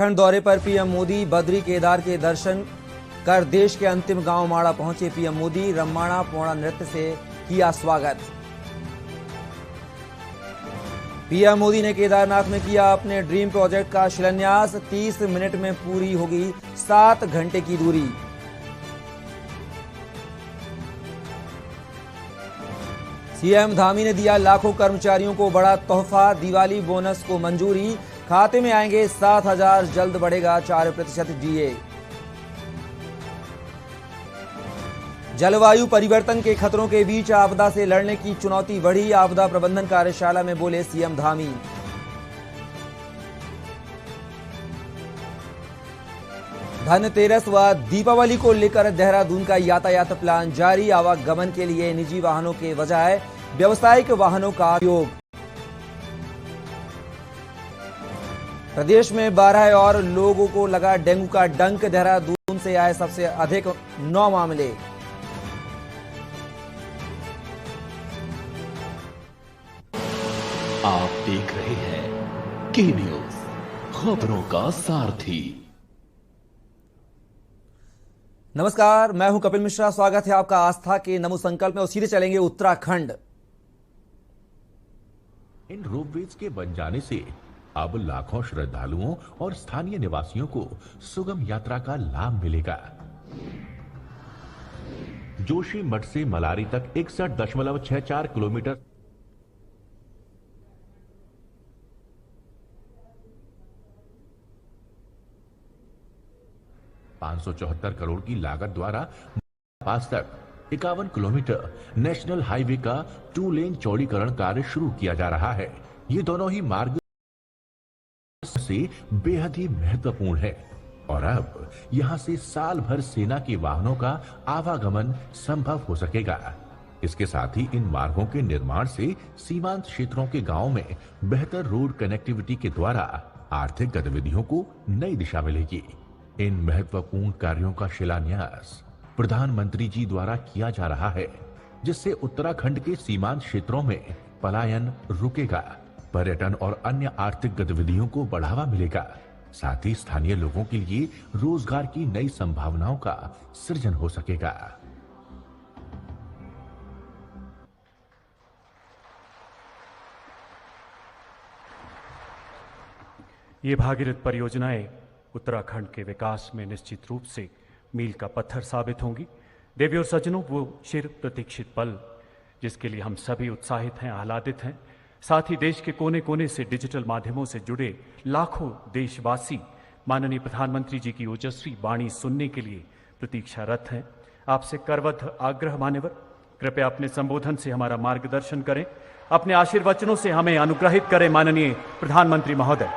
उत्तराखंड दौरे पर पीएम मोदी बद्री केदार के दर्शन कर देश के अंतिम गांव माड़ा पहुंचे पीएम मोदी। रम्माणा पोड़ा नृत्य से किया स्वागत। पीएम मोदी ने केदारनाथ में किया अपने ड्रीम प्रोजेक्ट का शिलान्यास। 30 मिनट में पूरी होगी 7 घंटे की दूरी। सीएम धामी ने दिया लाखों कर्मचारियों को बड़ा तोहफा। दिवाली बोनस को मंजूरी, खाते में आएंगे 7,000, जल्द बढ़ेगा 4% डीए। जलवायु परिवर्तन के खतरों के बीच आपदा से लड़ने की चुनौती बढ़ी। आपदा प्रबंधन कार्यशाला में बोले सीएम धामी। धनतेरस व दीपावली को लेकर देहरादून का यातायात प्लान जारी। आवागमन के लिए निजी वाहनों के बजाय व्यावसायिक वाहनों का उपयोग। प्रदेश में 12 और लोगों को लगा डेंगू का डंक। देहरादून से आए सबसे अधिक 9 मामले। आप देख रहे हैं के न्यूज, खबरों का सारथी। नमस्कार, मैं हूं कपिल मिश्रा। स्वागत है आपका आस्था के नमो संकल्प में। और सीधे चलेंगे उत्तराखंड। इन रोपवेज के बन जाने से अब लाखों श्रद्धालुओं और स्थानीय निवासियों को सुगम यात्रा का लाभ मिलेगा। जोशी मठ से मलारी तक 61.64 किलोमीटर 574 करोड़ की लागत द्वारा पास तक 51 किलोमीटर नेशनल हाईवे का 2 लेन चौड़ीकरण कार्य शुरू किया जा रहा है। ये दोनों ही मार्ग से बेहद ही महत्वपूर्ण है और अब यहां से साल भर सेना के वाहनों का आवागमन संभव हो सकेगा। इसके साथ ही इन मार्गों के निर्माण से सीमांत क्षेत्रों के गांवों में बेहतर रोड कनेक्टिविटी के द्वारा आर्थिक गतिविधियों को नई दिशा मिलेगी। इन महत्वपूर्ण कार्यों का शिलान्यास प्रधानमंत्री जी द्वारा किया जा रहा है, जिससे उत्तराखंड के सीमांत क्षेत्रों में पलायन रुकेगा, पर्यटन और अन्य आर्थिक गतिविधियों को बढ़ावा मिलेगा। साथ ही स्थानीय लोगों के लिए रोजगार की नई संभावनाओं का सृजन हो सकेगा। ये भागीरथ परियोजनाएं उत्तराखंड के विकास में निश्चित रूप से मील का पत्थर साबित होंगी। देवी और सज्जनों, वो चिर प्रतीक्षित पल जिसके लिए हम सभी उत्साहित हैं, आह्लादित हैं। साथ ही देश के कोने कोने से डिजिटल माध्यमों से जुड़े लाखों देशवासी माननीय प्रधानमंत्री जी की ओजस्वी वाणी सुनने के लिए प्रतीक्षारत हैं। आपसे करबद्ध आग्रह मान्यवर, कृपया अपने संबोधन से हमारा मार्गदर्शन करें, अपने आशीर्वचनों से हमें अनुग्रहित करें। माननीय प्रधानमंत्री महोदय,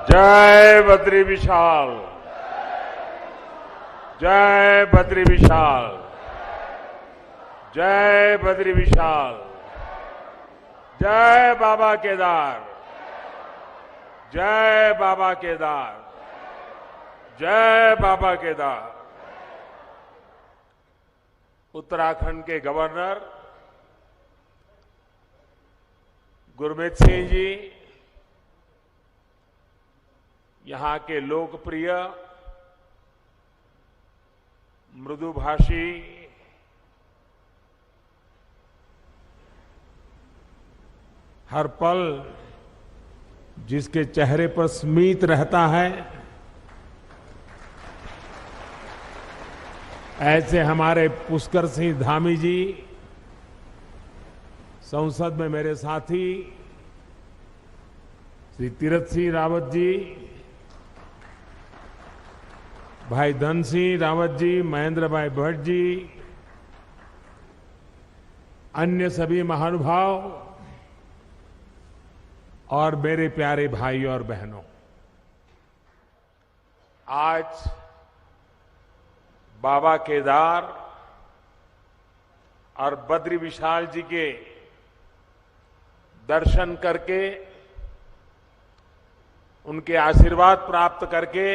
जय बद्री विशाल, जय बद्री विशाल, जय बद्री विशाल, जय बाबा केदार, जय बाबा केदार, जय बाबा केदार। उत्तराखंड के गवर्नर गुरमीत सिंह जी, यहां के लोकप्रिय मृदुभाषी हर पल जिसके चेहरे पर स्मित रहता है, ऐसे हमारे पुष्कर सिंह धामी जी, संसद में मेरे साथी श्री तीरथ सिंह रावत जी, भाई धन सिंह रावत जी, महेंद्र भाई भट्ट जी, अन्य सभी महानुभाव और मेरे प्यारे भाई और बहनों, आज बाबा केदार और बद्री विशाल जी के दर्शन करके उनके आशीर्वाद प्राप्त करके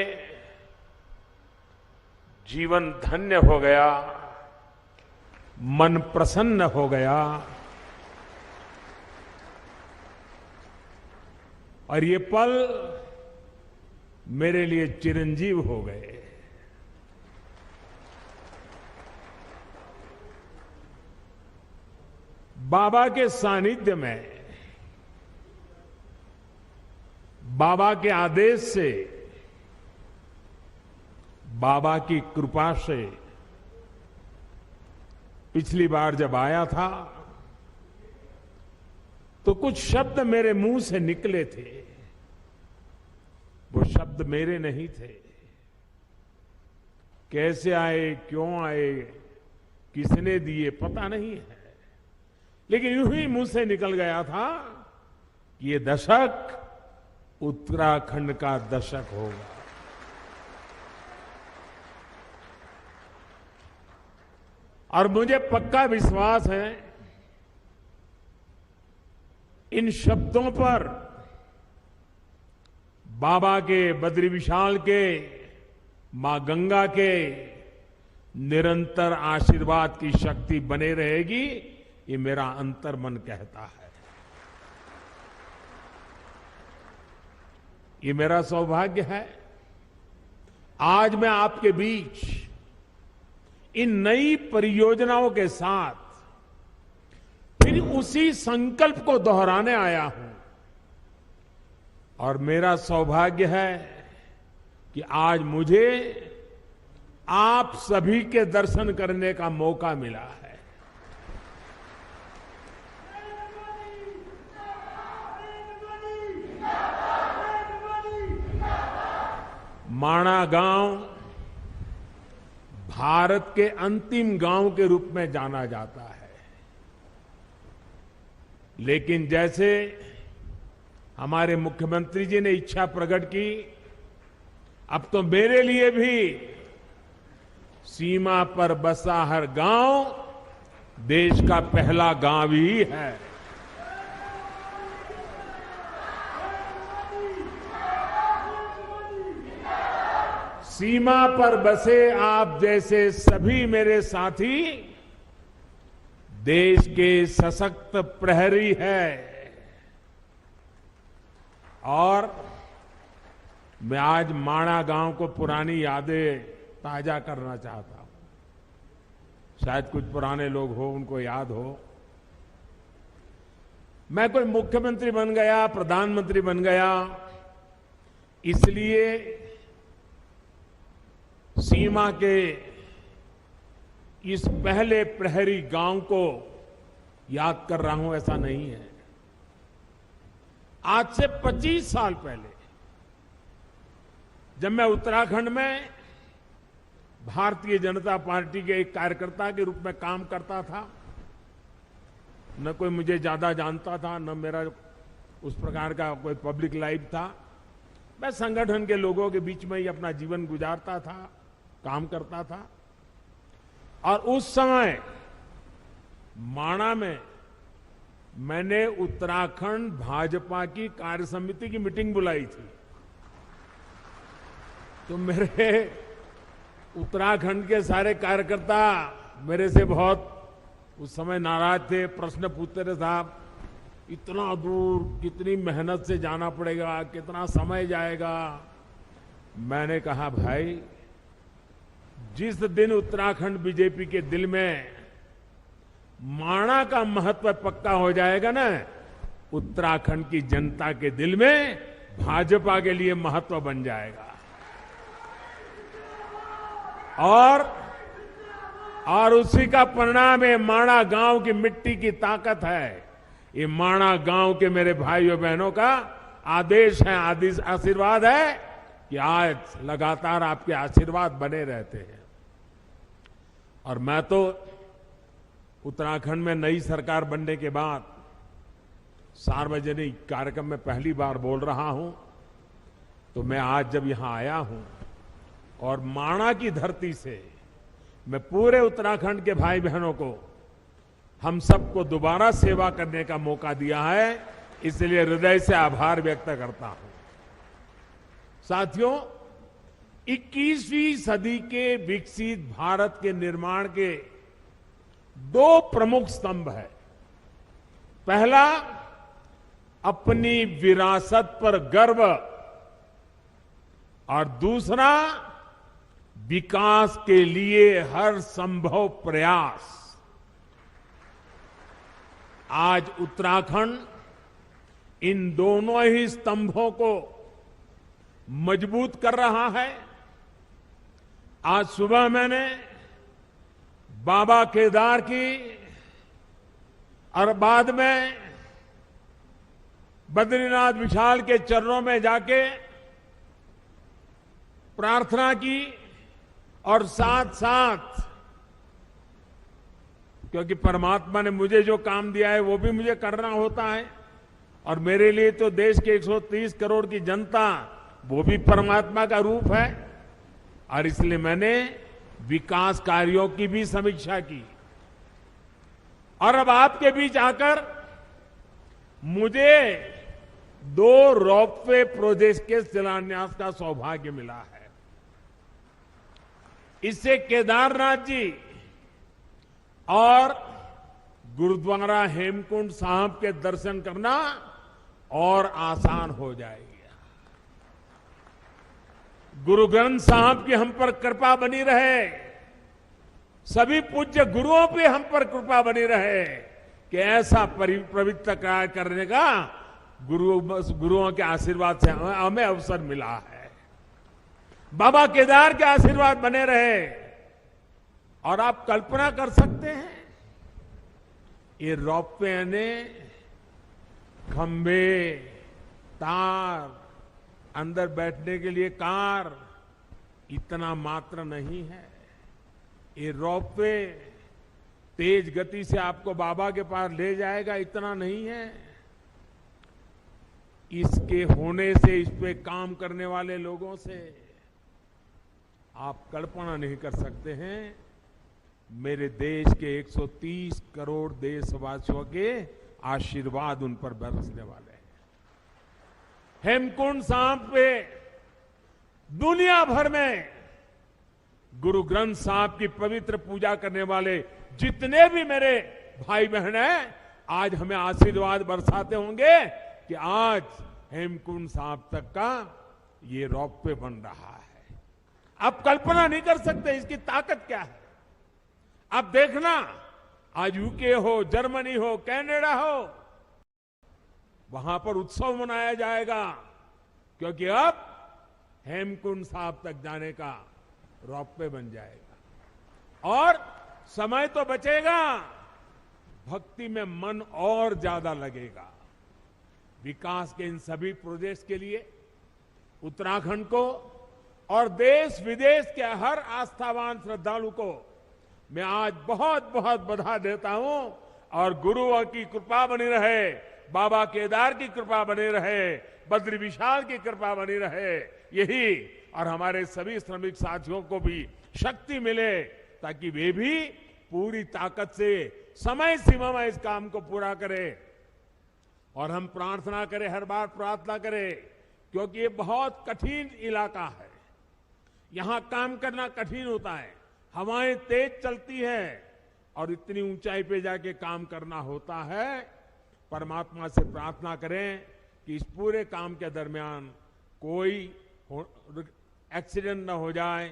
जीवन धन्य हो गया, मन प्रसन्न हो गया और ये पल मेरे लिए चिरंजीव हो गए। बाबा के सानिध्य में, बाबा के आदेश से, बाबा की कृपा से पिछली बार जब आया था तो कुछ शब्द मेरे मुंह से निकले थे। वो शब्द मेरे नहीं थे। कैसे आए, क्यों आए, किसने दिए पता नहीं है, लेकिन यूं ही मुंह से निकल गया था कि ये दशक उत्तराखंड का दशक होगा। और मुझे पक्का विश्वास है इन शब्दों पर बाबा के, बद्री विशाल के, मां गंगा के निरंतर आशीर्वाद की शक्ति बने रहेगी, ये मेरा अंतर्मन कहता है। ये मेरा सौभाग्य है आज मैं आपके बीच इन नई परियोजनाओं के साथ फिर उसी संकल्प को दोहराने आया हूं। और मेरा सौभाग्य है कि आज मुझे आप सभी के दर्शन करने का मौका मिला है। माणा गांव भारत के अंतिम गांव के रूप में जाना जाता है, लेकिन जैसे हमारे मुख्यमंत्री जी ने इच्छा प्रकट की, अब तो मेरे लिए भी सीमा पर बसा हर गांव देश का पहला गांव ही है। सीमा पर बसे आप जैसे सभी मेरे साथी देश के सशक्त प्रहरी है। और मैं आज माणा गांव को पुरानी यादें ताजा करना चाहता हूं। शायद कुछ पुराने लोग हो, उनको याद हो, मैं कोई मुख्यमंत्री बन गया, प्रधानमंत्री बन गया, इसलिए सीमा के इस पहले प्रहरी गांव को याद कर रहा हूं, ऐसा नहीं है। आज से 25 साल पहले जब मैं उत्तराखंड में भारतीय जनता पार्टी के एक कार्यकर्ता के रूप में काम करता था, न कोई मुझे ज्यादा जानता था, न मेरा उस प्रकार का कोई पब्लिक लाइफ था। मैं संगठन के लोगों के बीच में ही अपना जीवन गुजारता था, काम करता था। और उस समय माणा में मैंने उत्तराखंड भाजपा की कार्य समिति की मीटिंग बुलाई थी। तो मेरे उत्तराखंड के सारे कार्यकर्ता मेरे से बहुत उस समय नाराज थे, प्रश्न पूछते थे, साहब इतना दूर कितनी मेहनत से जाना पड़ेगा, कितना समय जाएगा। मैंने कहा भाई, जिस दिन उत्तराखंड बीजेपी के दिल में माणा का महत्व पक्का हो जाएगा ना, उत्तराखंड की जनता के दिल में भाजपा के लिए महत्व बन जाएगा। और उसी का परिणाम है माणा गांव की मिट्टी की ताकत है। ये माणा गांव के मेरे भाइयों बहनों का आदेश है, आशीर्वाद है कि आज लगातार आपके आशीर्वाद बने रहते हैं। और मैं तो उत्तराखंड में नई सरकार बनने के बाद सार्वजनिक कार्यक्रम में पहली बार बोल रहा हूं, तो मैं आज जब यहां आया हूं और माणा की धरती से मैं पूरे उत्तराखंड के भाई बहनों को, हम सबको दोबारा सेवा करने का मौका दिया है, इसलिए हृदय से आभार व्यक्त करता हूं। साथियों, 21वीं सदी के विकसित भारत के निर्माण के दो प्रमुख स्तंभ है। पहला, अपनी विरासत पर गर्व, और दूसरा, विकास के लिए हर संभव प्रयास। आज उत्तराखंड इन दोनों ही स्तंभों को मजबूत कर रहा है। आज सुबह मैंने बाबा केदार की और बाद में बद्रीनाथ विशाल के चरणों में जाके प्रार्थना की, और साथ साथ, क्योंकि परमात्मा ने मुझे जो काम दिया है वो भी मुझे करना होता है, और मेरे लिए तो देश के 130 करोड़ की जनता वो भी परमात्मा का रूप है, और इसलिए मैंने विकास कार्यों की भी समीक्षा की। और अब आपके बीच आकर मुझे 2 रोपवे प्रोजेक्ट के शिलान्यास का सौभाग्य मिला है। इससे केदारनाथ जी और गुरुद्वारा हेमकुंड साहब के दर्शन करना और आसान हो जाएगा। गुरु ग्रंथ साहब की हम पर कृपा बनी रहे, सभी पूज्य गुरुओं पे हम पर कृपा बनी रहे कि ऐसा पवित्र कार्य करने का गुरुओं के आशीर्वाद से हमें अवसर मिला है। बाबा केदार के आशीर्वाद बने रहे। और आप कल्पना कर सकते हैं, ये रोपवे ने खंबे, तार, अंदर बैठने के लिए कार, इतना मात्र नहीं है। ये रोपवे तेज गति से आपको बाबा के पास ले जाएगा, इतना नहीं है। इसके होने से, इस पे काम करने वाले लोगों से आप कल्पना नहीं कर सकते हैं मेरे देश के 130 करोड़ देशवासियों के आशीर्वाद उन पर बरसने वाले हैं। हेमकुंड साहब पे दुनिया भर में गुरु ग्रंथ साहब की पवित्र पूजा करने वाले जितने भी मेरे भाई बहन हैं, आज हमें आशीर्वाद बरसाते होंगे कि आज हेमकुंड साहब तक का ये रोपवे बन रहा है। आप कल्पना नहीं कर सकते इसकी ताकत क्या है। आप देखना, आज यूके हो, जर्मनी हो, कनाडा हो, वहां पर उत्सव मनाया जाएगा, क्योंकि अब हेमकुंड साहब तक जाने का रोपवे बन जाएगा। और समय तो बचेगा, भक्ति में मन और ज्यादा लगेगा। विकास के इन सभी प्रोजेक्ट्स के लिए उत्तराखंड को और देश विदेश के हर आस्थावान श्रद्धालु को मैं आज बहुत बहुत बधाई देता हूं। और गुरुओं की कृपा बनी रहे, बाबा केदार की कृपा बनी रहे, बद्री विशाल की कृपा बनी रहे, यही, और हमारे सभी श्रमिक साथियों को भी शक्ति मिले ताकि वे भी पूरी ताकत से समय सीमा में इस काम को पूरा करें। और हम प्रार्थना करें, हर बार प्रार्थना करें, क्योंकि ये बहुत कठिन इलाका है, यहां काम करना कठिन होता है, हवाएं तेज चलती है और इतनी ऊंचाई पे जाके काम करना होता है। परमात्मा से प्रार्थना करें कि इस पूरे काम के दरमियान कोई एक्सीडेंट न हो जाए,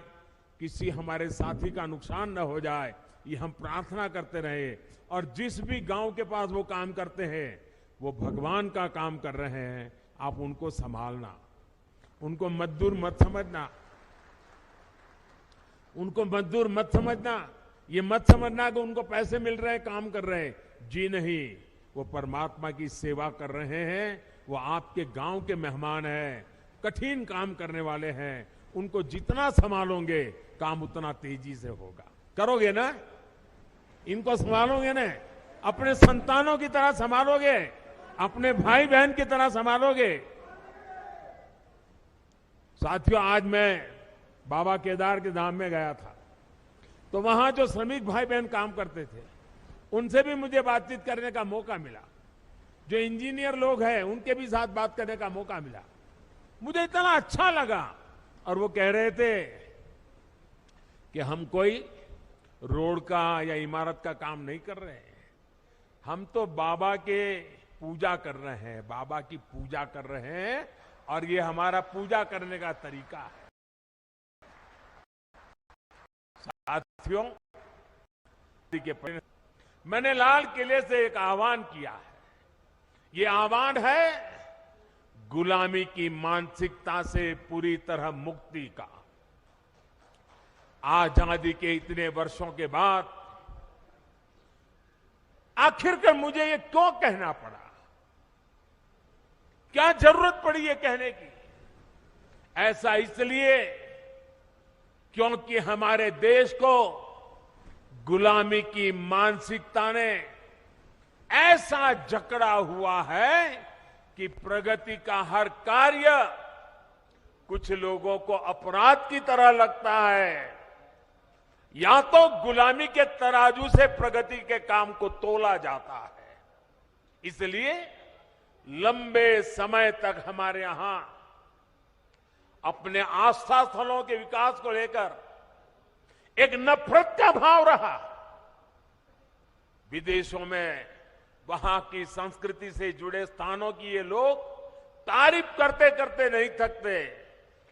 किसी हमारे साथी का नुकसान न हो जाए, ये हम प्रार्थना करते रहे। और जिस भी गांव के पास वो काम करते हैं, वो भगवान का काम कर रहे हैं, आप उनको संभालना, उनको मजदूर मत समझना, उनको मजदूर मत समझना, ये मत समझना कि उनको पैसे मिल रहे हैं, काम कर रहे हैं। जी नहीं, वो परमात्मा की सेवा कर रहे हैं, वो आपके गांव के मेहमान हैं, कठिन काम करने वाले हैं। उनको जितना संभालोगे काम उतना तेजी से होगा। करोगे ना? इनको संभालोगे ना? अपने संतानों की तरह संभालोगे, अपने भाई बहन की तरह संभालोगे। साथियों, आज मैं बाबा केदार के धाम में गया था, तो वहां जो श्रमिक भाई बहन काम करते थे, उनसे भी मुझे बातचीत करने का मौका मिला। जो इंजीनियर लोग हैं, उनके भी साथ बात करने का मौका मिला। मुझे इतना अच्छा लगा। और वो कह रहे थे कि हम कोई रोड का या इमारत का काम नहीं कर रहे हैं, हम तो बाबा के पूजा कर रहे हैं, बाबा की पूजा कर रहे हैं, और ये हमारा पूजा करने का तरीका है। साथियों, मैंने लाल किले से एक आह्वान किया है। ये आह्वान है गुलामी की मानसिकता से पूरी तरह मुक्ति का। आजादी के इतने वर्षों के बाद आखिरकार मुझे ये क्यों कहना पड़ा, क्या जरूरत पड़ी ये कहने की? ऐसा इसलिए क्योंकि हमारे देश को गुलामी की मानसिकता ने ऐसा जकड़ा हुआ है कि प्रगति का हर कार्य कुछ लोगों को अपराध की तरह लगता है, या तो गुलामी के तराजू से प्रगति के काम को तोला जाता है। इसलिए लंबे समय तक हमारे यहां अपने आस्था स्थलों के विकास को लेकर एक नफरत का भाव रहा। विदेशों में वहां की संस्कृति से जुड़े स्थानों की ये लोग तारीफ करते करते नहीं थकते,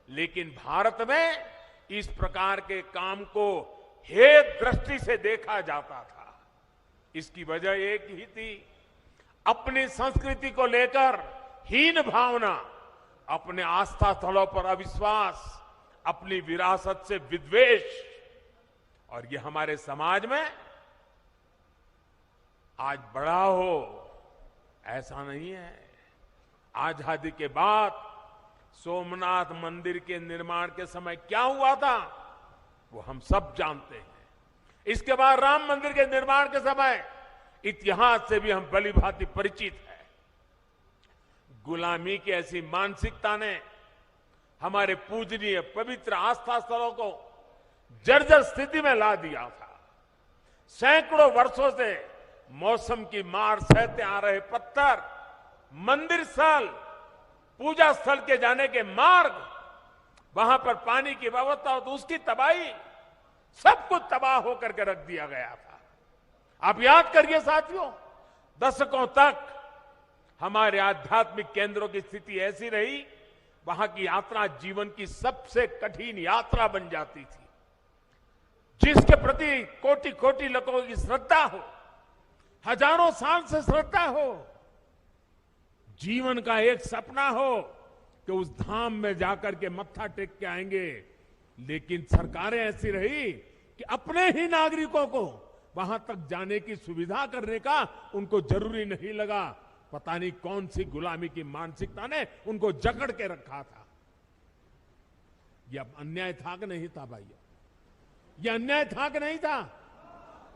लेकिन भारत में इस प्रकार के काम को हेय दृष्टि से देखा जाता था। इसकी वजह एक ही थी, अपनी संस्कृति को लेकर हीन भावना, अपने आस्था स्थलों पर अविश्वास, अपनी विरासत से विद्वेष। और ये हमारे समाज में आज बड़ा हो ऐसा नहीं है। आजादी के बाद सोमनाथ मंदिर के निर्माण के समय क्या हुआ था वो हम सब जानते हैं। इसके बाद राम मंदिर के निर्माण के समय इतिहास से भी हम भली भांति परिचित हैं। गुलामी की ऐसी मानसिकता ने हमारे पूजनीय पवित्र आस्था स्थलों को जर्जर स्थिति में ला दिया था। सैकड़ों वर्षों से मौसम की मार सहते आ रहे पत्थर, मंदिर स्थल, पूजा स्थल के जाने के मार्ग, वहां पर पानी की व्यवस्था हो तो उसकी तबाही, सब कुछ तबाह होकर के रख दिया गया था। आप याद करिए साथियों, दशकों तक हमारे आध्यात्मिक केंद्रों की स्थिति ऐसी रही, वहां की यात्रा जीवन की सबसे कठिन यात्रा बन जाती थी। जिसके प्रति कोटि कोटि लोगों की श्रद्धा हो, हजारों साल से श्रद्धा हो, जीवन का एक सपना हो कि उस धाम में जाकर के मत्था टेक के आएंगे, लेकिन सरकारें ऐसी रही कि अपने ही नागरिकों को वहां तक जाने की सुविधा करने का उनको जरूरी नहीं लगा। पता नहीं कौन सी गुलामी की मानसिकता ने उनको जकड़ के रखा था। यह अन्याय था कि नहीं था भाइयों? यह अन्याय था कि नहीं था?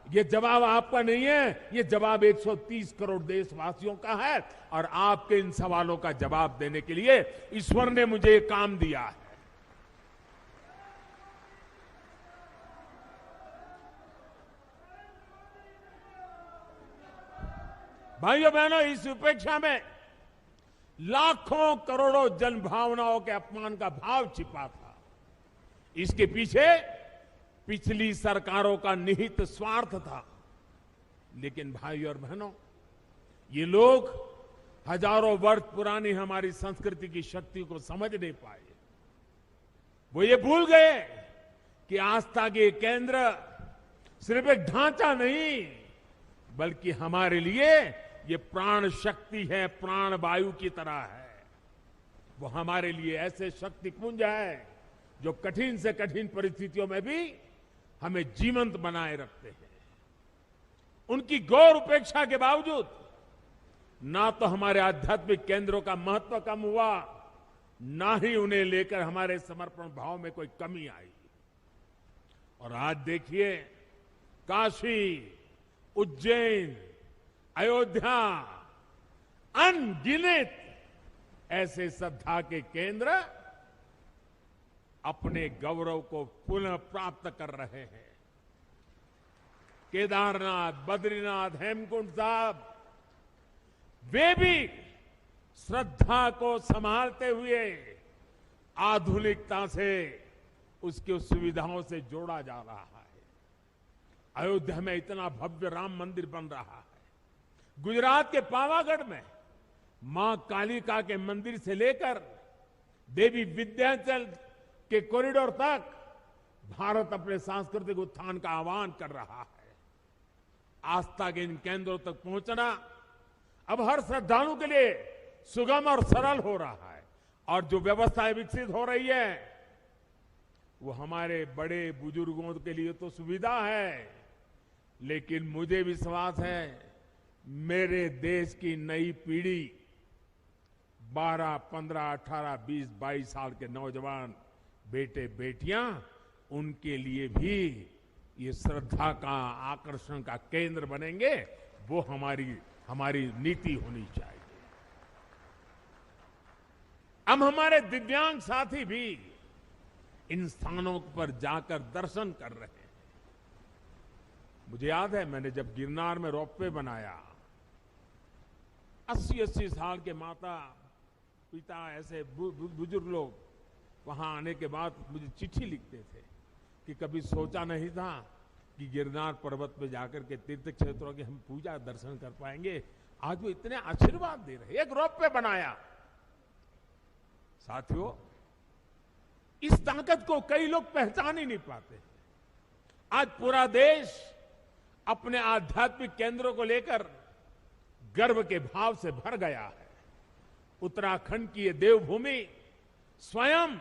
यह जवाब आपका नहीं है, यह जवाब 130 करोड़ देशवासियों का है। और आपके इन सवालों का जवाब देने के लिए ईश्वर ने मुझे एक काम दिया है। भाइयों बहनों, इस उपेक्षा में लाखों करोड़ों जन भावनाओं के अपमान का भाव छिपा था। इसके पीछे पिछली सरकारों का निहित स्वार्थ था। लेकिन भाइयों और बहनों, ये लोग हजारों वर्ष पुरानी हमारी संस्कृति की शक्ति को समझ नहीं पाए। वो ये भूल गए कि आस्था के केंद्र सिर्फ एक ढांचा नहीं, बल्कि हमारे लिए ये प्राण शक्ति है, प्राण वायु की तरह है। वो हमारे लिए ऐसे शक्ति पुंज है जो कठिन से कठिन परिस्थितियों में भी हमें जीवंत बनाए रखते हैं। उनकी गौर उपेक्षा के बावजूद ना तो हमारे आध्यात्मिक केंद्रों का महत्व कम हुआ, ना ही उन्हें लेकर हमारे समर्पण भाव में कोई कमी आई। और आज देखिए, काशी, उज्जैन, अयोध्या, अनगिनत ऐसे श्रद्धा के केंद्र अपने गौरव को पुनः प्राप्त कर रहे हैं। केदारनाथ, बद्रीनाथ, हेमकुंड साहब, वे भी श्रद्धा को संभालते हुए आधुनिकता से उसकी सुविधाओं से जोड़ा जा रहा है। अयोध्या में इतना भव्य राम मंदिर बन रहा है। गुजरात के पावागढ़ में मां कालिका के मंदिर से लेकर देवी विंध्याचल के कॉरिडोर तक भारत अपने सांस्कृतिक उत्थान का आह्वान कर रहा है। आस्था के इन केंद्रों तक पहुंचना अब हर श्रद्धालु के लिए सुगम और सरल हो रहा है। और जो व्यवस्थाएं विकसित हो रही है वो हमारे बड़े बुजुर्गों के लिए तो सुविधा है, लेकिन मुझे विश्वास है मेरे देश की नई पीढ़ी 12, 15, 18, 20, 22 साल के नौजवान बेटे बेटियां, उनके लिए भी ये श्रद्धा का आकर्षण का केंद्र बनेंगे। वो हमारी नीति होनी चाहिए। अब हमारे दिव्यांग साथी भी इन स्थानों पर जाकर दर्शन कर रहे हैं। मुझे याद है मैंने जब गिरनार में रोपवे बनाया, 80-80 साल के माता पिता ऐसे बुजुर्ग लोग वहां आने के बाद मुझे चिट्ठी लिखते थे कि कभी सोचा नहीं था कि गिरनार पर्वत पे जाकर के तीर्थ क्षेत्रों की हम पूजा दर्शन कर पाएंगे। आज वो इतने आशीर्वाद दे रहे। एक रोपवे बनाया। साथियों, इस ताकत को कई लोग पहचान ही नहीं पाते। आज पूरा देश अपने आध्यात्मिक केंद्रों को लेकर गर्व के भाव से भर गया है। उत्तराखंड की ये देवभूमि स्वयं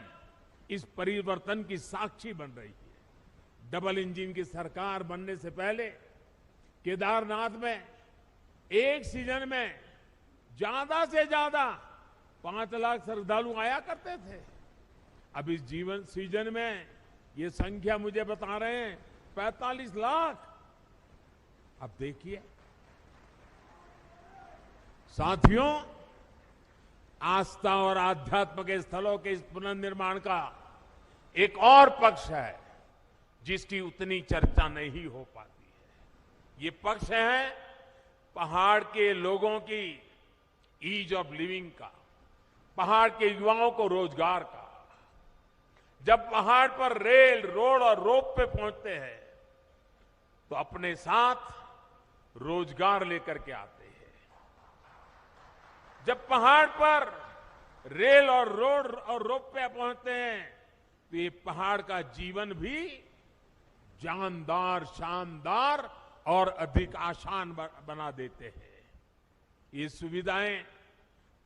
इस परिवर्तन की साक्षी बन रही है। डबल इंजन की सरकार बनने से पहले केदारनाथ में एक सीजन में ज्यादा से ज्यादा 5 लाख श्रद्धालु आया करते थे। अब इस सीजन में ये संख्या मुझे बता रहे हैं 45 लाख। अब देखिए साथियों, आस्था और आध्यात्म के स्थलों के इस पुनर्निर्माण का एक और पक्ष है जिसकी उतनी चर्चा नहीं हो पाती है। ये पक्ष है पहाड़ के लोगों की ईज ऑफ लिविंग का, पहाड़ के युवाओं को रोजगार का। जब पहाड़ पर रेल, रोड और रोप पे पहुंचते हैं तो अपने साथ रोजगार लेकर के आते हैं। जब पहाड़ पर रेल और रोड और रोप पे पहुंचते हैं तो ये पहाड़ का जीवन भी जानदार, शानदार और अधिक आसान बना देते हैं। ये सुविधाएं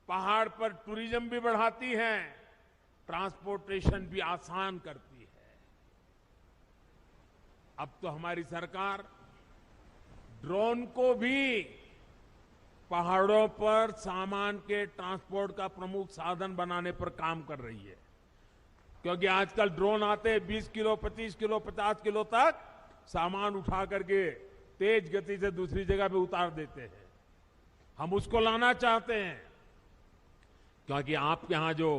पहाड़ पर टूरिज्म भी बढ़ाती हैं, ट्रांसपोर्टेशन भी आसान करती है। अब तो हमारी सरकार ड्रोन को भी पहाड़ों पर सामान के ट्रांसपोर्ट का प्रमुख साधन बनाने पर काम कर रही है। क्योंकि आजकल ड्रोन आते हैं 20 किलो, 25 किलो, 50 किलो तक सामान उठा करके तेज गति से दूसरी जगह पे उतार देते हैं। हम उसको लाना चाहते हैं क्योंकि आपके यहां जो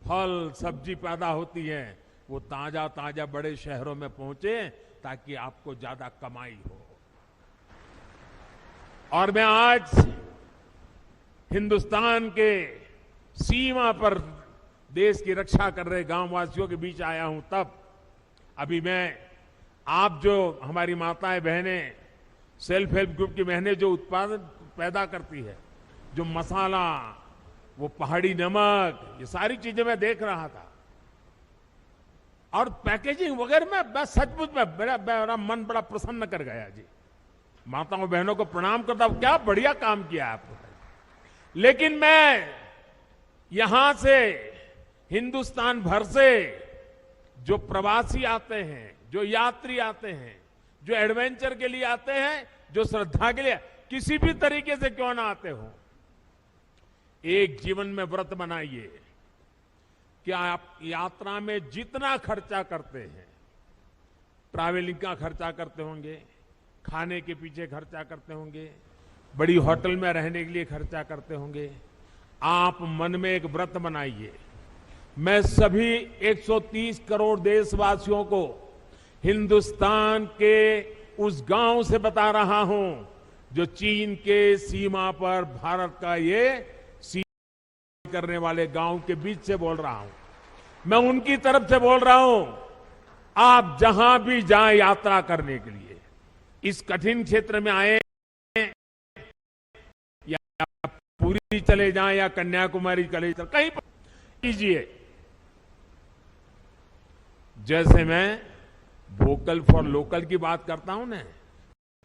फल सब्जी पैदा होती है वो ताजा ताजा बड़े शहरों में पहुंचे ताकि आपको ज्यादा कमाई हो। और मैं आज हिंदुस्तान के सीमा पर देश की रक्षा कर रहे गांववासियों के बीच आया हूं। तब अभी मैं आप जो हमारी माताएं बहनें, सेल्फ हेल्प ग्रुप की बहनें जो उत्पादन पैदा करती है, जो मसाला, वो पहाड़ी नमक, ये सारी चीजें मैं देख रहा था। और पैकेजिंग वगैरह में बस सचमुच में मेरा मन बड़ा प्रसन्न कर गया जी। माताओं बहनों को प्रणाम करता हूं, क्या बढ़िया काम किया आपने। लेकिन मैं यहां से हिंदुस्तान भर से जो प्रवासी आते हैं, जो यात्री आते हैं, जो एडवेंचर के लिए आते हैं, जो श्रद्धा के लिए किसी भी तरीके से क्यों ना आते हो, एक जीवन में व्रत बनाइए कि आप यात्रा में जितना खर्चा करते हैं, ट्रैवलिंग का खर्चा करते होंगे, खाने के पीछे खर्चा करते होंगे, बड़ी होटल में रहने के लिए खर्चा करते होंगे, आप मन में एक व्रत बनाइए। मैं सभी 130 करोड़ देशवासियों को हिंदुस्तान के उस गांव से बता रहा हूं जो चीन के सीमा पर भारत का ये सीमा करने वाले गांव के बीच से बोल रहा हूं। मैं उनकी तरफ से बोल रहा हूं, आप जहां भी जाएं यात्रा करने के लिए, इस कठिन क्षेत्र में आए या पुरी चले जाएं या कन्याकुमारी चले जाएं, कहीं पर कीजिए। जैसे मैं वोकल फॉर लोकल की बात करता हूं ना,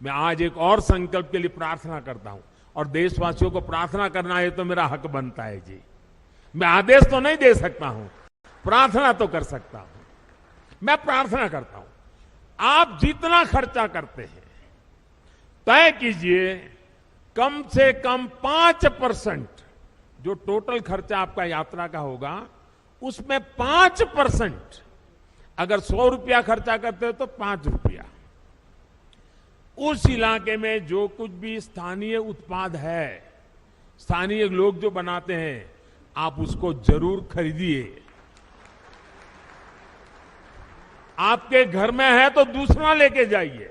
मैं आज एक और संकल्प के लिए प्रार्थना करता हूं, और देशवासियों को प्रार्थना करना है तो मेरा हक बनता है जी। मैं आदेश तो नहीं दे सकता हूं, प्रार्थना तो कर सकता हूं। मैं प्रार्थना करता हूं, आप जितना खर्चा करते हैं तय कीजिए कम से कम 5%, जो टोटल खर्चा आपका यात्रा का होगा उसमें 5%, अगर 100 रुपया खर्चा करते हो तो 5 रुपया उस इलाके में जो कुछ भी स्थानीय उत्पाद है, स्थानीय लोग जो बनाते हैं, आप उसको जरूर खरीदिए। आपके घर में है तो दूसरा लेके जाइए,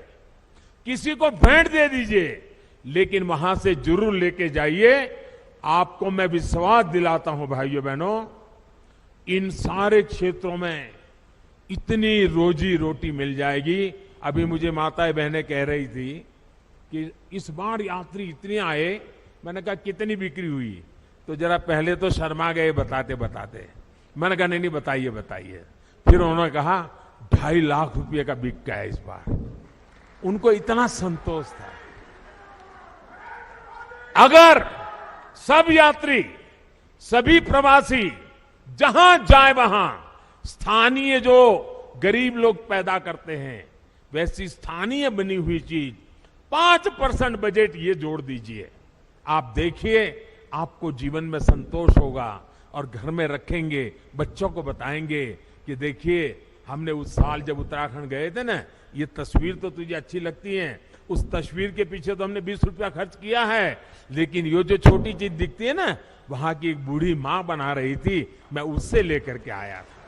किसी को भेंट दे दीजिए, लेकिन वहां से जरूर लेके जाइए। आपको मैं विश्वास दिलाता हूं भाइयों बहनों, इन सारे क्षेत्रों में इतनी रोजी रोटी मिल जाएगी। अभी मुझे माताएं बहनें कह रही थी कि इस बार यात्री इतने आए, मैंने कहा कितनी बिक्री हुई, तो जरा पहले तो शर्मा गए बताते बताते। मैंने कहा नहीं बताइए बताइए। फिर उन्होंने कहा 2.5 लाख रुपए का बिक गया इस बार। उनको इतना संतोष था। अगर सब यात्री, सभी प्रवासी जहां जाए वहां स्थानीय जो गरीब लोग पैदा करते हैं, वैसी स्थानीय बनी हुई चीज 5% बजट ये जोड़ दीजिए, आप देखिए आपको जीवन में संतोष होगा। और घर में रखेंगे, बच्चों को बताएंगे कि देखिए हमने उस साल जब उत्तराखंड गए थे ना, ये तस्वीर तो तुझे अच्छी लगती है, उस तस्वीर के पीछे तो हमने 20 रुपया खर्च किया है, लेकिन ये जो छोटी चीज दिखती है ना, वहां की एक बूढ़ी मां बना रही थी, मैं उससे लेकर के आया था।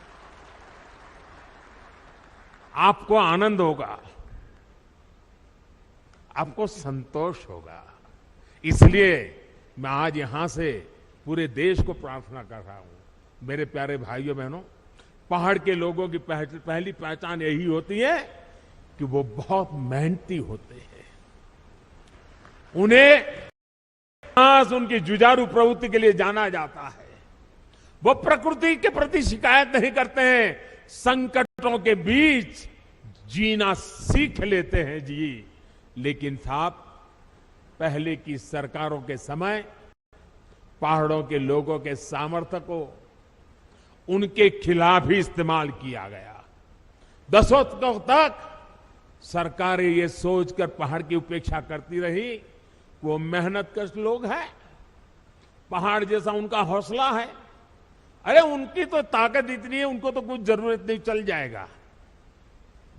आपको आनंद होगा, आपको संतोष होगा। इसलिए मैं आज यहां से पूरे देश को प्रार्थना कर रहा हूं, मेरे प्यारे भाइयों बहनों, पहाड़ के लोगों की पहली पहचान यही होती है कि वो बहुत मेहनती होते हैं। उन्हें उनकी जुझारू प्रवृत्ति के लिए जाना जाता है। वो प्रकृति के प्रति शिकायत नहीं करते हैं, संकटों के बीच जीना सीख लेते हैं जी। लेकिन साहब, पहले की सरकारों के समय पहाड़ों के लोगों के सामर्थ्य को उनके खिलाफ ही इस्तेमाल किया गया। दशकों तक सरकारें ये सोचकर पहाड़ की उपेक्षा करती रही, वो मेहनतकश लोग हैं, पहाड़ जैसा उनका हौसला है, अरे उनकी तो ताकत इतनी है, उनको तो कुछ जरूरत नहीं, चल जाएगा।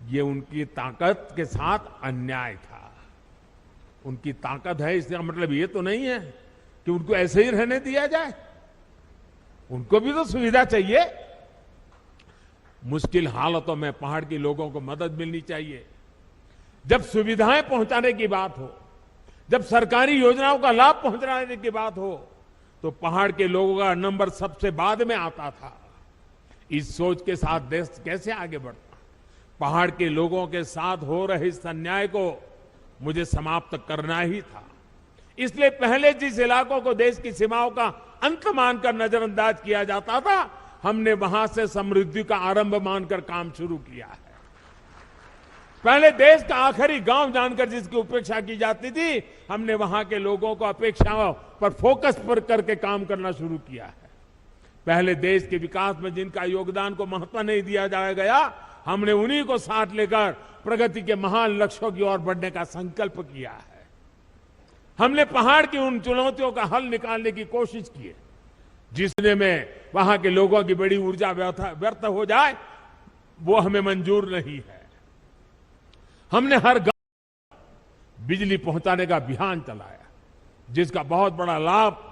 ये उनकी ताकत के साथ अन्याय था। उनकी ताकत है इसका मतलब ये तो नहीं है कि उनको ऐसे ही रहने दिया जाए, उनको भी तो सुविधा चाहिए। मुश्किल हालतों में पहाड़ के लोगों को मदद मिलनी चाहिए। जब सुविधाएं पहुंचाने की बात हो, जब सरकारी योजनाओं का लाभ पहुंचाने की बात हो, तो पहाड़ के लोगों का नंबर सबसे बाद में आता था। इस सोच के साथ देश कैसे आगे बढ़ता? पहाड़ के लोगों के साथ हो रहे इस अन्याय को मुझे समाप्त करना ही था। इसलिए पहले जिस इलाकों को देश की सीमाओं का अंत मानकर नजरअंदाज किया जाता था, हमने वहां से समृद्धि का आरंभ मानकर काम शुरू किया है। पहले देश का आखिरी गांव जानकर जिसकी उपेक्षा की जाती थी, हमने वहां के लोगों को अपेक्षाओं पर फोकस पर करके काम करना शुरू किया है। पहले देश के विकास में जिनका योगदान को महत्व नहीं दिया गया, हमने उन्हीं को साथ लेकर प्रगति के महान लक्ष्यों की ओर बढ़ने का संकल्प किया है। हमने पहाड़ की उन चुनौतियों का हल निकालने की कोशिश की है, जिसने में वहां के लोगों की बड़ी ऊर्जा व्यर्थ हो जाए, वो हमें मंजूर नहीं है। हमने हर गांव बिजली पहुंचाने का अभियान चलाया, जिसका बहुत बड़ा लाभ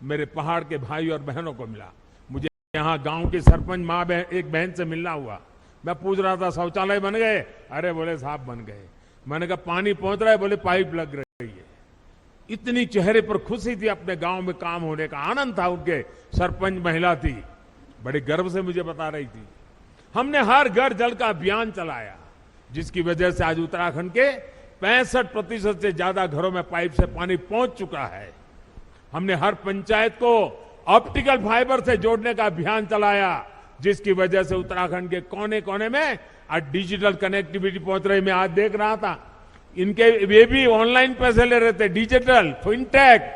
मेरे पहाड़ के भाई और बहनों को मिला। मुझे यहां गांव की सरपंच मां एक बहन से मिलना हुआ। मैं पूछ रहा था शौचालय बन गए? अरे बोले साहब बन गए। मैंने कहा पानी पहुंच रहा है? बोले पाइप लग रही है। इतनी चेहरे पर खुशी थी, अपने गांव में काम होने का आनंद था उनके। सरपंच महिला थी, बड़े गर्व से मुझे बता रही थी। हमने हर घर जल का अभियान चलाया, जिसकी वजह से आज उत्तराखंड के 65% से ज्यादा घरों में पाइप से पानी पहुंच चुका है। हमने हर पंचायत को ऑप्टिकल फाइबर से जोड़ने का अभियान चलाया, जिसकी वजह से उत्तराखंड के कोने कोने में आज डिजिटल कनेक्टिविटी पहुंच रही। मैं आज देख रहा था, इनके वे भी ऑनलाइन पैसे ले रहे थे, डिजिटल फिनटेक।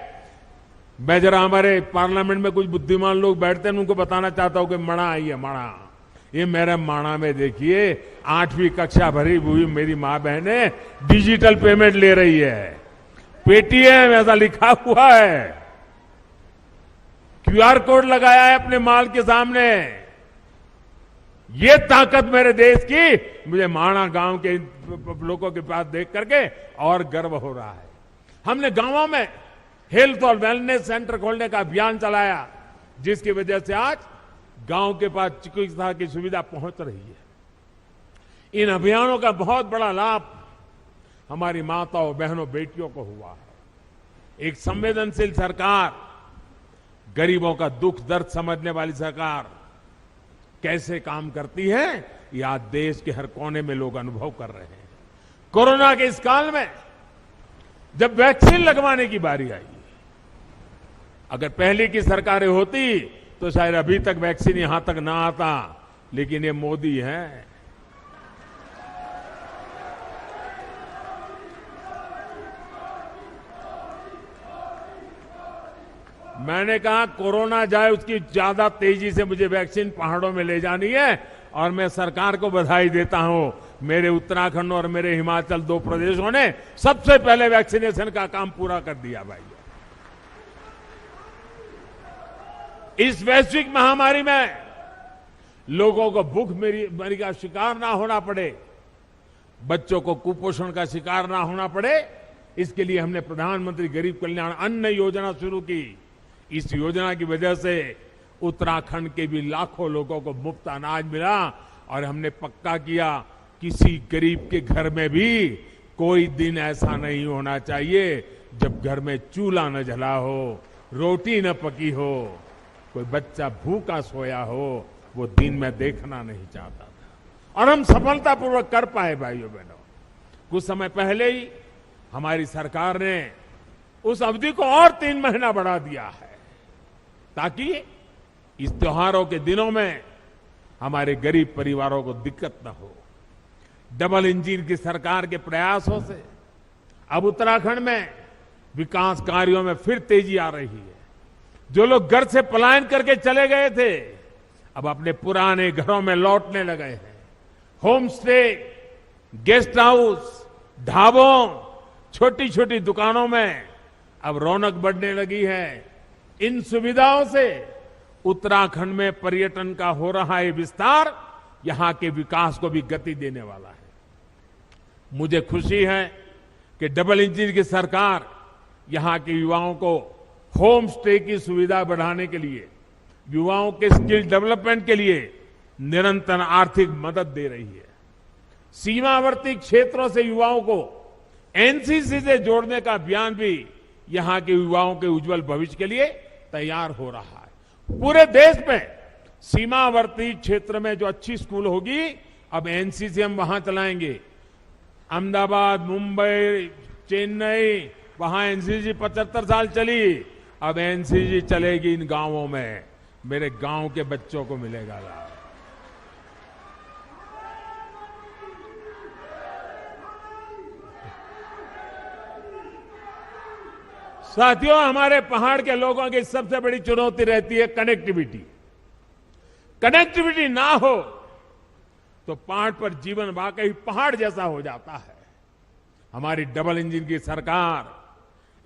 मैं जरा हमारे पार्लियामेंट में कुछ बुद्धिमान लोग बैठते हैं, उनको बताना चाहता हूं कि मणा आई है, मणा। ये मेरे माणा में देखिए 8वीं कक्षा भरी हुई मेरी मां बहने डिजिटल पेमेंट ले रही है। पेटीएम ऐसा लिखा हुआ है, क्यूआर कोड लगाया है अपने माल के सामने। ये ताकत मेरे देश की मुझे माणा गांव के लोगों के पास देख करके और गर्व हो रहा है। हमने गांवों में हेल्थ और वेलनेस सेंटर खोलने का अभियान चलाया, जिसकी वजह से आज गांव के पास चिकित्सा की सुविधा पहुंच रही है। इन अभियानों का बहुत बड़ा लाभ हमारी माताओं, बहनों, बेटियों को हुआ है। एक संवेदनशील सरकार, गरीबों का दुख दर्द समझने वाली सरकार कैसे काम करती है, ये आज देश के हर कोने में लोग अनुभव कर रहे हैं। कोरोना के इस काल में जब वैक्सीन लगवाने की बारी आई, अगर पहले की सरकारें होती तो शायद अभी तक वैक्सीन यहां तक ना आता, लेकिन ये मोदी है। मैंने कहा कोरोना जाए उसकी ज्यादा तेजी से मुझे वैक्सीन पहाड़ों में ले जानी है, और मैं सरकार को बधाई देता हूं। मेरे उत्तराखंड और मेरे हिमाचल 2 प्रदेशों ने सबसे पहले वैक्सीनेशन का काम पूरा कर दिया भाई। इस वैश्विक महामारी में लोगों को भूखमरी का शिकार ना होना पड़े, बच्चों को कुपोषण का शिकार ना होना पड़े, इसके लिए हमने प्रधानमंत्री गरीब कल्याण अन्न योजना शुरू की। इस योजना की वजह से उत्तराखंड के भी लाखों लोगों को मुफ्त अनाज मिला, और हमने पक्का किया किसी गरीब के घर में भी कोई दिन ऐसा नहीं होना चाहिए जब घर में चूल्हा न जला हो, रोटी न पकी हो, कोई बच्चा भूखा सोया हो। वो दिन मैं देखना नहीं चाहता था, और हम सफलतापूर्वक कर पाए भाइयों बहनों। कुछ समय पहले ही हमारी सरकार ने उस अवधि को और 3 महीना बढ़ा दिया है, ताकि इस त्योहारों के दिनों में हमारे गरीब परिवारों को दिक्कत न हो। डबल इंजन की सरकार के प्रयासों से अब उत्तराखंड में विकास कार्यों में फिर तेजी आ रही है। जो लोग घर से पलायन करके चले गए थे, अब अपने पुराने घरों में लौटने लगे हैं। होम स्टे, गेस्ट हाउस, ढाबों, छोटी छोटी दुकानों में अब रौनक बढ़ने लगी है। इन सुविधाओं से उत्तराखंड में पर्यटन का हो रहा है विस्तार, यहां के विकास को भी गति देने वाला है। मुझे खुशी है कि डबल इंजन की सरकार यहां के युवाओं को होम स्टे की सुविधा बढ़ाने के लिए, युवाओं के स्किल डेवलपमेंट के लिए निरंतर आर्थिक मदद दे रही है। सीमावर्ती क्षेत्रों से युवाओं को एनसीसी से जोड़ने का अभियान भी यहां के युवाओं के उज्जवल भविष्य के लिए तैयार हो रहा है। पूरे देश में सीमावर्ती क्षेत्र में जो अच्छी स्कूल होगी, अब एनसीसी हम वहां चलाएंगे। अहमदाबाद, मुंबई, चेन्नई, वहां एनसीसी 75 साल चली, अब एनसीसी चलेगी इन गांवों में। मेरे गांव के बच्चों को मिलेगा लाभ। साथियों, हमारे पहाड़ के लोगों की सबसे बड़ी चुनौती रहती है कनेक्टिविटी। कनेक्टिविटी ना हो तो पहाड़ पर जीवन वाकई पहाड़ जैसा हो जाता है। हमारी डबल इंजन की सरकार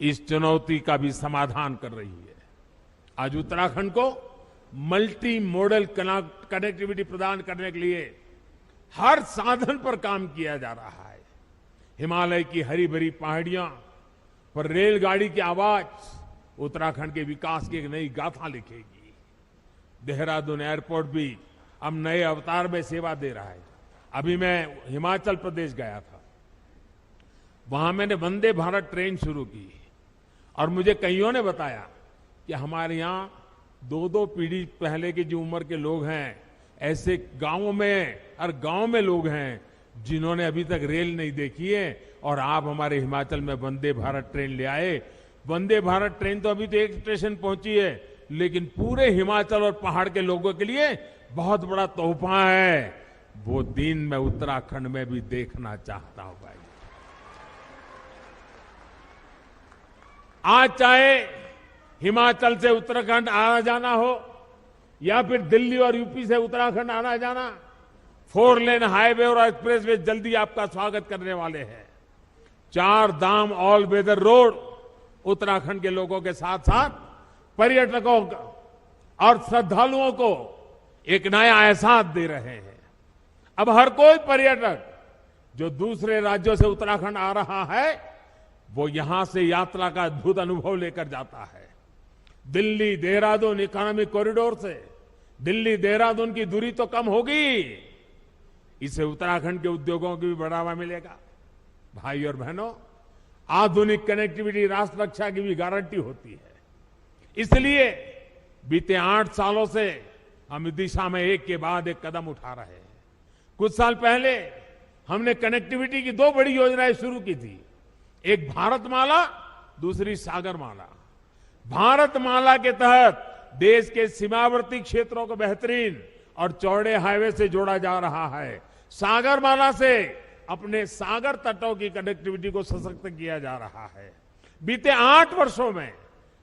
इस चुनौती का भी समाधान कर रही है। आज उत्तराखंड को मल्टी मॉडल कनेक्टिविटी प्रदान करने के लिए हर साधन पर काम किया जा रहा है। हिमालय की हरी भरी पहाड़ियां पर रेलगाड़ी की आवाज उत्तराखंड के विकास की एक नई गाथा लिखेगी। देहरादून एयरपोर्ट भी अब नए अवतार में सेवा दे रहा है। अभी मैं हिमाचल प्रदेश गया था, वहां मैंने वंदे भारत ट्रेन शुरू की, और मुझे कईयों ने बताया कि हमारे यहां 2-2 पीढ़ी पहले की जो उम्र के लोग हैं, ऐसे गांवों में और गांव में लोग हैं जिन्होंने अभी तक रेल नहीं देखी है, और आप हमारे हिमाचल में वंदे भारत ट्रेन ले आए। वंदे भारत ट्रेन तो अभी तो एक स्टेशन पहुंची है, लेकिन पूरे हिमाचल और पहाड़ के लोगों के लिए बहुत बड़ा तोहफा है। वो दिन मैं उत्तराखंड में भी देखना चाहता हूं भाई। आज चाहे हिमाचल से उत्तराखंड आना जाना हो या फिर दिल्ली और यूपी से उत्तराखंड आना जाना, 4 लेन हाईवे और एक्सप्रेसवे जल्दी आपका स्वागत करने वाले हैं। 4 धाम ऑल वेदर रोड उत्तराखंड के लोगों के साथ साथ पर्यटकों और श्रद्धालुओं को एक नया एहसास दे रहे हैं। अब हर कोई पर्यटक जो दूसरे राज्यों से उत्तराखंड आ रहा है, वो यहां से यात्रा का अद्भुत अनुभव लेकर जाता है। दिल्ली देहरादून इकोनॉमिक कॉरिडोर से दिल्ली देहरादून की दूरी तो कम होगी, इससे उत्तराखंड के उद्योगों को भी बढ़ावा मिलेगा। भाई और बहनों, आधुनिक कनेक्टिविटी राष्ट्र रक्षा की भी गारंटी होती है। इसलिए बीते 8 सालों से हम इस दिशा में एक के बाद एक कदम उठा रहे हैं। कुछ साल पहले हमने कनेक्टिविटी की 2 बड़ी योजनाएं शुरू की थी, एक भारतमाला, दूसरी सागरमाला। भारतमाला के तहत देश के सीमावर्ती क्षेत्रों को बेहतरीन और चौड़े हाईवे से जोड़ा जा रहा है। सागरमाला से अपने सागर तटों की कनेक्टिविटी को सशक्त किया जा रहा है। बीते 8 वर्षों में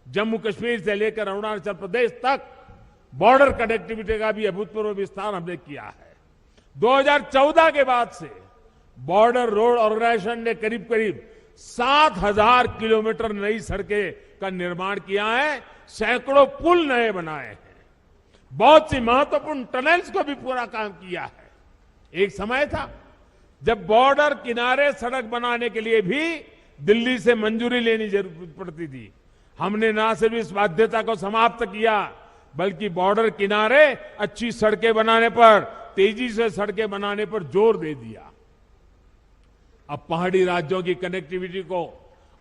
जम्मू कश्मीर से लेकर अरुणाचल प्रदेश तक बॉर्डर कनेक्टिविटी का भी अभूतपूर्व विस्तार हमने किया है। 2014 के बाद से बॉर्डर रोड ऑर्गेनाइजेशन ने करीब करीब 7,000 किलोमीटर नई सड़कें का निर्माण किया है, सैकड़ों पुल नए बनाए हैं, बहुत सी महत्वपूर्ण टनल्स को भी पूरा काम किया है। एक समय था जब बॉर्डर किनारे सड़क बनाने के लिए भी दिल्ली से मंजूरी लेनी जरूरत पड़ती थी। हमने न सिर्फ इस बाध्यता को समाप्त किया, बल्कि बॉर्डर किनारे अच्छी सड़कें बनाने पर, तेजी से सड़कें बनाने पर जोर दे दिया। अब पहाड़ी राज्यों की कनेक्टिविटी को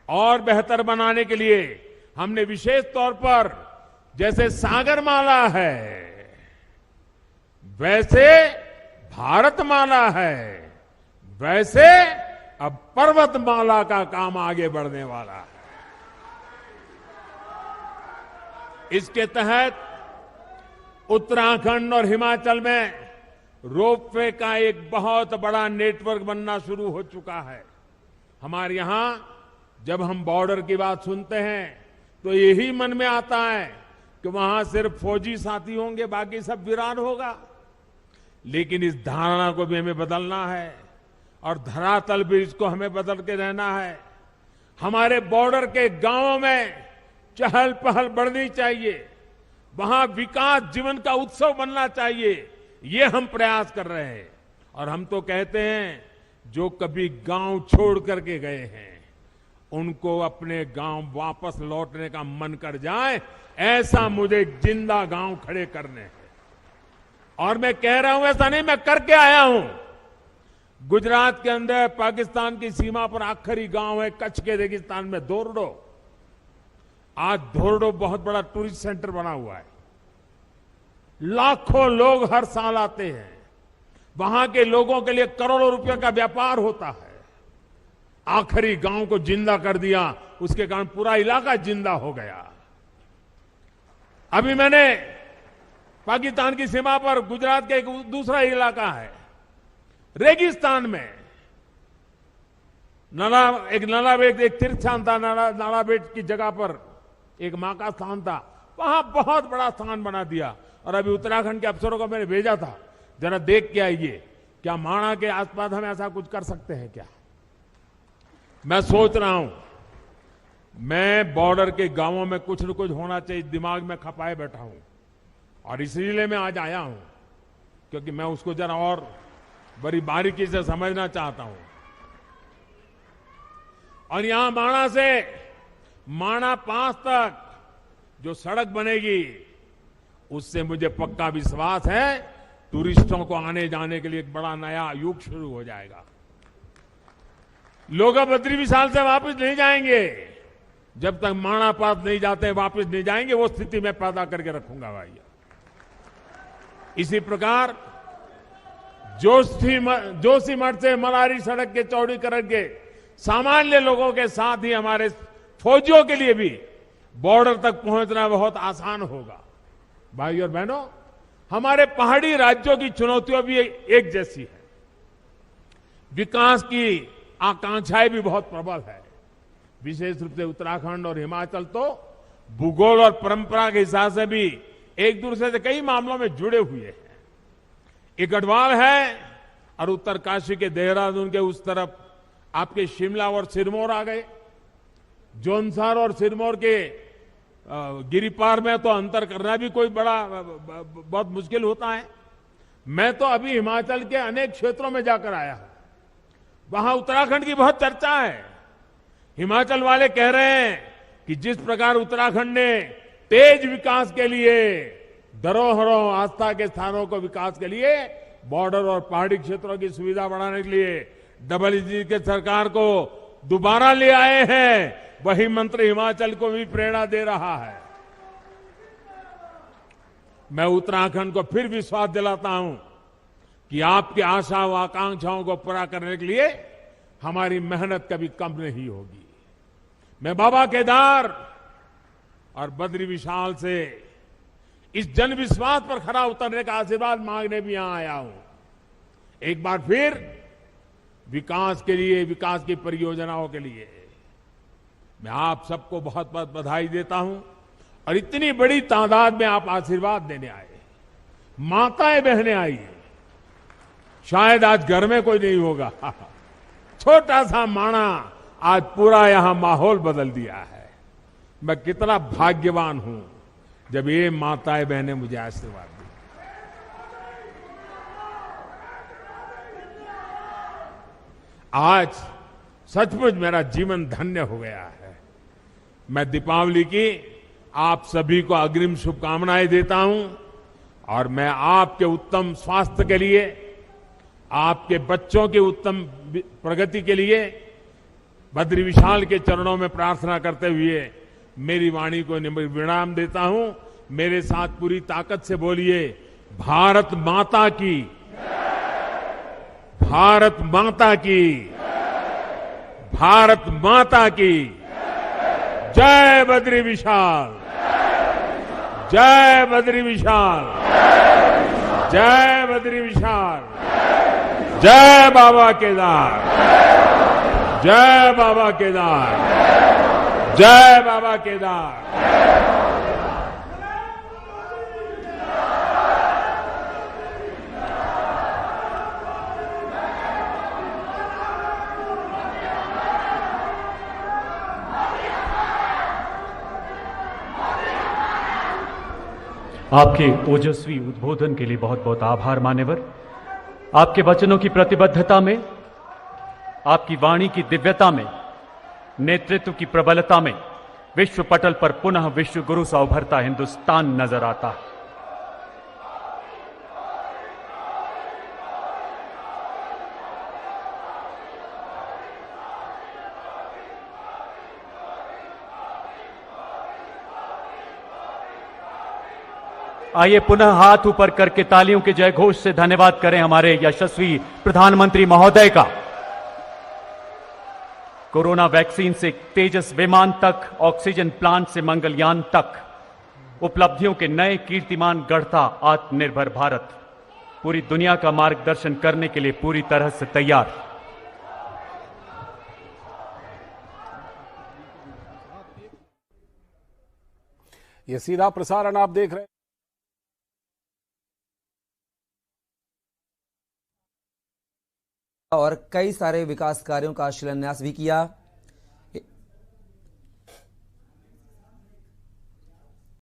और बेहतर बनाने के लिए हमने विशेष तौर पर, जैसे सागरमाला है वैसे भारतमाला है, वैसे अब पर्वतमाला का काम आगे बढ़ने वाला है। इसके तहत उत्तराखंड और हिमाचल में रोपवे का एक बहुत बड़ा नेटवर्क बनना शुरू हो चुका है। हमारे यहां जब हम बॉर्डर की बात सुनते हैं तो यही मन में आता है कि वहां सिर्फ फौजी साथी होंगे, बाकी सब वीरान होगा। लेकिन इस धारणा को भी हमें बदलना है और धरातल भी इसको हमें बदल के रहना है। हमारे बॉर्डर के गांवों में चहल पहल बढ़नी चाहिए, वहां विकास जीवन का उत्सव बनना चाहिए, ये हम प्रयास कर रहे हैं। और हम तो कहते हैं जो कभी गांव छोड़ करके गए हैं उनको अपने गांव वापस लौटने का मन कर जाए, ऐसा मुझे जिंदा गांव खड़े करने हैं। और मैं कह रहा हूं ऐसा नहीं, मैं करके आया हूं। गुजरात के अंदर पाकिस्तान की सीमा पर आखिरी गांव है कच्छ के रेगिस्तान में धोरडो। आज धोरडो बहुत बड़ा टूरिस्ट सेंटर बना हुआ है, लाखों लोग हर साल आते हैं, वहां के लोगों के लिए करोड़ों रुपए का व्यापार होता है। आखिरी गांव को जिंदा कर दिया, उसके कारण पूरा इलाका जिंदा हो गया। अभी मैंने पाकिस्तान की सीमा पर गुजरात का एक दूसरा इलाका है रेगिस्तान में, नलाबेट एक तीर्थ स्थान था, नालाबेट की जगह पर एक मां का स्थान था, वहां बहुत बड़ा स्थान बना दिया। और अभी उत्तराखंड के अफसरों को मैंने भेजा था, जरा देख के आइए क्या माणा के आसपास हम ऐसा कुछ कर सकते हैं क्या। मैं सोच रहा हूं, मैं बॉर्डर के गांवों में कुछ न कुछ होना चाहिए दिमाग में खपाए बैठा हूं, और इसीलिए मैं आज आया हूं, क्योंकि मैं उसको जरा और बड़ी बारीकी से समझना चाहता हूं। और यहां माणा से माणा पास तक जो सड़क बनेगी, उससे मुझे पक्का विश्वास है टूरिस्टों को आने जाने के लिए एक बड़ा नया युग शुरू हो जाएगा। लोग अब बद्री विशाल से वापस नहीं जाएंगे, जब तक माणा पास नहीं जाते वापस नहीं जाएंगे, वो स्थिति मैं पैदा करके रखूंगा भाई। इसी प्रकार जोशीमठ से मलारी सड़क के चौड़ीकरण के सामान्य लोगों के साथ ही हमारे फौजियों के लिए भी बॉर्डर तक पहुंचना बहुत आसान होगा। भाई और बहनों, हमारे पहाड़ी राज्यों की चुनौतियां भी एक जैसी है। विकास की आकांक्षाएं भी बहुत प्रबल है। विशेष रूप से उत्तराखंड और हिमाचल तो भूगोल और परंपरा के हिसाब से भी एक दूसरे से कई मामलों में जुड़े हुए हैं। एक गढ़वाल है और उत्तरकाशी के देहरादून के उस तरफ आपके शिमला और सिरमौर आ गए। जौनसार और सिरमौर के गिरिपार में तो अंतर करना भी कोई बहुत मुश्किल होता है। मैं तो अभी हिमाचल के अनेक क्षेत्रों में जाकर आया हूं, वहां उत्तराखंड की बहुत चर्चा है। हिमाचल वाले कह रहे हैं कि जिस प्रकार उत्तराखंड ने तेज विकास के लिए, धरोहरों, आस्था के स्थानों को विकास के लिए, बॉर्डर और पहाड़ी क्षेत्रों की सुविधा बढ़ाने के लिए डबल इंजन के सरकार को दोबारा ले आए हैं, वही मंत्र हिमाचल को भी प्रेरणा दे रहा है। मैं उत्तराखंड को फिर विश्वास दिलाता हूं कि आपकी आशा व आकांक्षाओं को पूरा करने के लिए हमारी मेहनत कभी कम नहीं होगी। मैं बाबा केदार और बद्री विशाल से इस जन विश्वास पर खरा उतरने का आशीर्वाद मांगने भी यहां आया हूं। एक बार फिर विकास के लिए, विकास की परियोजनाओं के लिए मैं आप सबको बहुत बहुत बधाई देता हूं। और इतनी बड़ी तादाद में आप आशीर्वाद देने आए, माताएं बहनें आई। शायद आज घर में कोई नहीं होगा, छोटा सा माणा आज पूरा यहां माहौल बदल दिया है। मैं कितना भाग्यवान हूं जब ये माताएं बहनें मुझे आशीर्वाद दी। आज सचमुच मेरा जीवन धन्य हो गया है। मैं दीपावली की आप सभी को अग्रिम शुभकामनाएं देता हूं और मैं आपके उत्तम स्वास्थ्य के लिए, आपके बच्चों की उत्तम प्रगति के लिए बद्री विशाल के चरणों में प्रार्थना करते हुए मेरी वाणी को विराम देता हूं। मेरे साथ पूरी ताकत से बोलिए, भारत माता की, भारत माता की, भारत माता की जय बद्री विशाल, जय बद्री विशाल, जय बद्री विशाल, जय बाबा केदार, जय बाबा केदार, जय बाबा केदार। आपके ओजस्वी उद्बोधन के लिए बहुत बहुत आभार मान्यवर। आपके वचनों की प्रतिबद्धता में, आपकी वाणी की दिव्यता में, नेतृत्व की प्रबलता में विश्व पटल पर पुनः विश्व गुरु सा उभरता हिंदुस्तान नजर आता है। आइए पुनः हाथ ऊपर करके तालियों के जय घोष से धन्यवाद करें हमारे यशस्वी प्रधानमंत्री महोदय का। कोरोना वैक्सीन से तेजस विमान तक, ऑक्सीजन प्लांट से मंगलयान तक, उपलब्धियों के नए कीर्तिमान गढ़ता आत्मनिर्भर भारत पूरी दुनिया का मार्गदर्शन करने के लिए पूरी तरह से तैयार। ये सीधा प्रसारण आप देख रहे हैं। और कई सारे विकास कार्यों का शिलान्यास भी किया।